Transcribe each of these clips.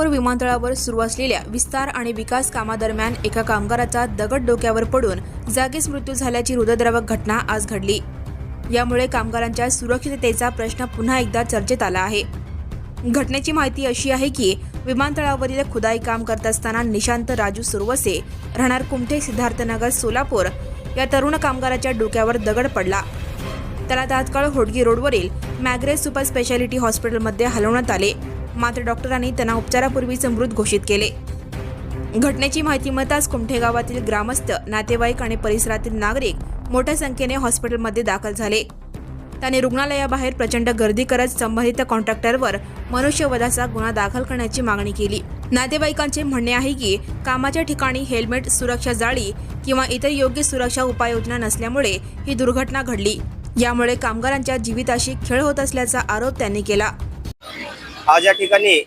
विमानतळावर सुरू असलेल्या विस्तार आणि विकास कामादरम्यान एका कामगाराचा दगड डोक्यावर पडून जागीच मृत्यू झाल्याची हृदयद्रावक घटना आज घडली। यामुळे कामगारांच्या सुरक्षिततेचा प्रश्न पुन्हा एकदा चर्चेत आला आहे। घटनेची माहिती अशी आहे की विमानतळावरील खुदाई काम करत असताना निशांत राजू सुरवसे राहणार कुमठे सिद्धार्थनगर सोलापूर या तरुण कामगाराच्या डोक्यावर दगड पडला। त्याला तात्काळ होडगी रोडवरील मॅग्रेस सुपर स्पेशालिटी हॉस्पिटलमध्ये हलवण्यात आले, मात्र डॉक्टरांनी त्यांना उपचारापूर्वीच मृत घोषित केले। घटनेची माहिती मिळताच कुमठे गावातील ग्रामस्थ, नातेवाईक आणि परिसरातील नागरिक मोठ्या संख्येने हॉस्पिटलमध्ये दाखल झाले। त्यांनी रुग्णालयाबाहेर प्रचंड गर्दी करत संबंधित कॉन्ट्रॅक्टरवर मनुष्यवधाचा गुन्हा दाखल करण्याची मागणी केली। नातेवाईकांचे म्हणणे आहे की कामाच्या ठिकाणी हेल्मेट, सुरक्षा जाळी किंवा इतर योग्य सुरक्षा उपाययोजना नसल्यामुळे ही दुर्घटना घडली। यामुळे कामगारांच्या जीविताशी खेळ होत असल्याचा आरोप त्यांनी केला। आज या ठिकाणी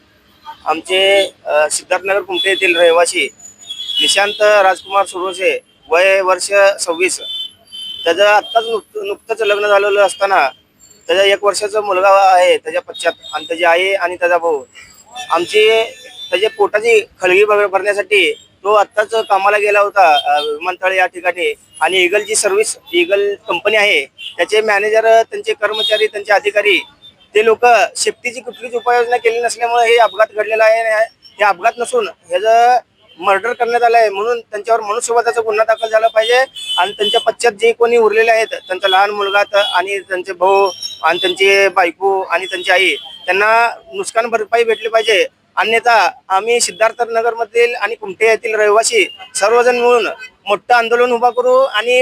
आमचे सिद्धार्थनगर कुमठे येथील रहिवासी निशांत राजकुमार सुरवसे, वय वर्ष 26, त्याचं आत्ताच नुकतंच लग्न झालेलं असताना त्याचा 1 वर्षाचा मुलगा आहे त्याच्या पश्चात, आणि त्याची आई आणि त्याचा भाऊ त्याच्या पोटाची खळगी भरण्यासाठी तो आत्ताच कामाला गेला होता विमानतळ या ठिकाणी। आणि ईगल कंपनी आहे, त्याचे मॅनेजर, त्यांचे कर्मचारी, त्यांचे अधिकारी, ते लोक सेफ्टीची कुठलीच उपाययोजना केली नसल्यामुळे हे अपघात घडलेला आहे। हे अपघात नसून ह्याचं मर्डर करण्यात आलं आहे, म्हणून त्यांच्यावर मनुष्यवधाचा गुन्हा दाखल झाला पाहिजे। आणि त्यांच्या पश्चात जे कोणी उरलेले आहेत, त्यांचा लहान मुलगा आणि त्यांचे भाऊ आणि त्यांची बायको आणि त्यांची आई, त्यांना नुकसान भरपाई भेटली पाहिजे। अन्यथा आम्ही सिद्धार्थनगरमधील आणि कुमठे येथील रहिवासी सर्वजण मिळून मोठं आंदोलन उभा करू आणि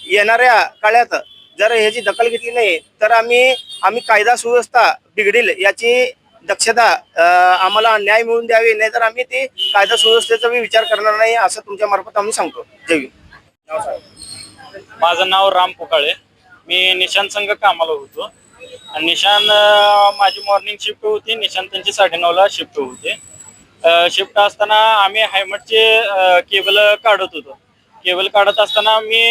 येणाऱ्या काळात जर ह्याची दखल घेतली नाही तर आम्ही कायदा सुव्यवस्था बिघडेल याची दक्षता आम्हाला न्याय मिळवून द्यावी, नाहीतर आम्ही ते कायदा सुव्यवस्थेचा विचार करणार नाही, असं तुमच्या मार्फत आम्ही सांगतो। जय हिंद। माझं नाव राम पुकाळे, मी निशांत संघ कामाला होतो। निशांत माझी मॉर्निंग शिफ्ट होती, निशांत त्यांची 9:30ला शिफ्ट होते। शिफ्ट असताना आम्ही हायमटचे केबल काढत होतो। केबल काढत असताना मी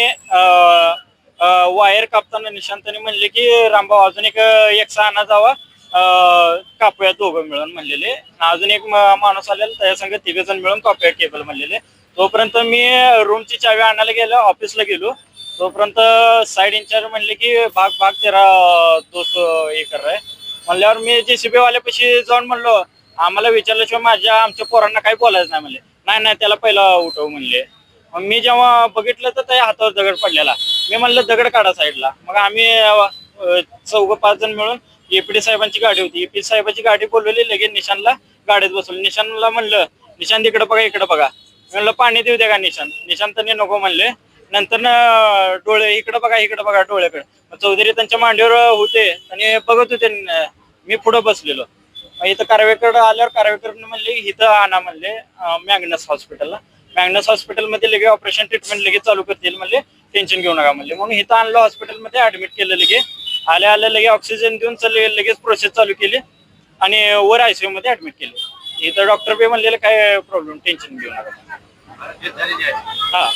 वायर कापताना निशांतने म्हणले की रामभाऊ अजून एक सहाना जावा, कापूया दोघं मिळून म्हणलेले। अजून एक माणूस आलेला, त्या संग 3 जण मिळून कापूया केबल म्हणलेले। तोपर्यंत मी रूमची चावी आणायला गेलो, ऑफिसला गेलो। तोपर्यंत साइड इंचार्ज म्हणले की भाग तेरा 200 एकर आहे म्हणल्यावर मी JCB वाल्यापाशी जाऊन म्हणलो, आम्हाला विचारल्याशिवाय आमच्या पोरांना काही बोलायचं नाही म्हणले। नाही त्याला पहिला उठव म्हणले। मग मी जेव्हा बघितलं तर त्या हातावर दगड पडलेला, मी म्हणलं दगड काढा साईडला। मग आम्ही 4-5 जण मिळून EPD साहेबांची गाडी होती, EPD साहेबांची गाडी बोलवली, लगेच निशांतला गाडीत बसवलं। निशांतला म्हणलं, निशांत इकडे बघा, इकडे बघा। म्हणलं पाणी देऊ द्या का निशांतने नको म्हणले। नंतर डोळे इकडे बघा डोळ्याकडे। चौधरी त्यांच्या मांडीवर होते आणि बघत होते, मी पुढे बसलेलो। इथं कारवेकडे आल्यावर कारवेकरने म्हणले इथं आणा म्हणले मॅग्नस हॉस्पिटलला। मॅग्नस हॉस्पिटलमध्ये लगेच ऑपरेशन ट्रीटमेंट लगेच चालू करतील म्हणले, टेन्शन घेऊ नका म्हणले। म्हणून इथं आणलं, हॉस्पिटलमध्ये ऍडमिट केलं। लगेच आल्या लगेच ऑक्सिजन देऊन लगेच प्रोसेस चालू केली आणि वर ICU मध्ये ऍडमिट केले। इथं डॉक्टर बी म्हणलेलं काय प्रॉब्लेम, टेन्शन घेऊ नका। हा,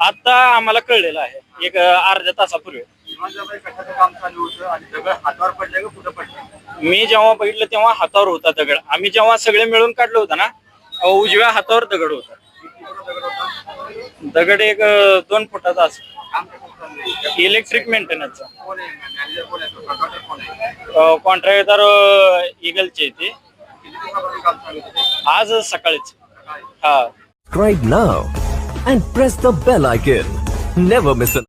आता आम्हाला कळलेलं आहे, एक अर्ध्या तासापूर्वी। मी जेव्हा बघितलं तेव्हा हातावर होता दगड। आम्ही जेव्हा सगळे मिळून काढलं होतं ना, उजव्या हातावर दगड होता। दगड 2 फुटाचा असं, इलेक्ट्रिक मेंटेनन्सचा। कॉन्ट्रॅक्टर ईगलचे ते आज सकाळीच। हा, Subscribe now and press the bell icon. Never miss an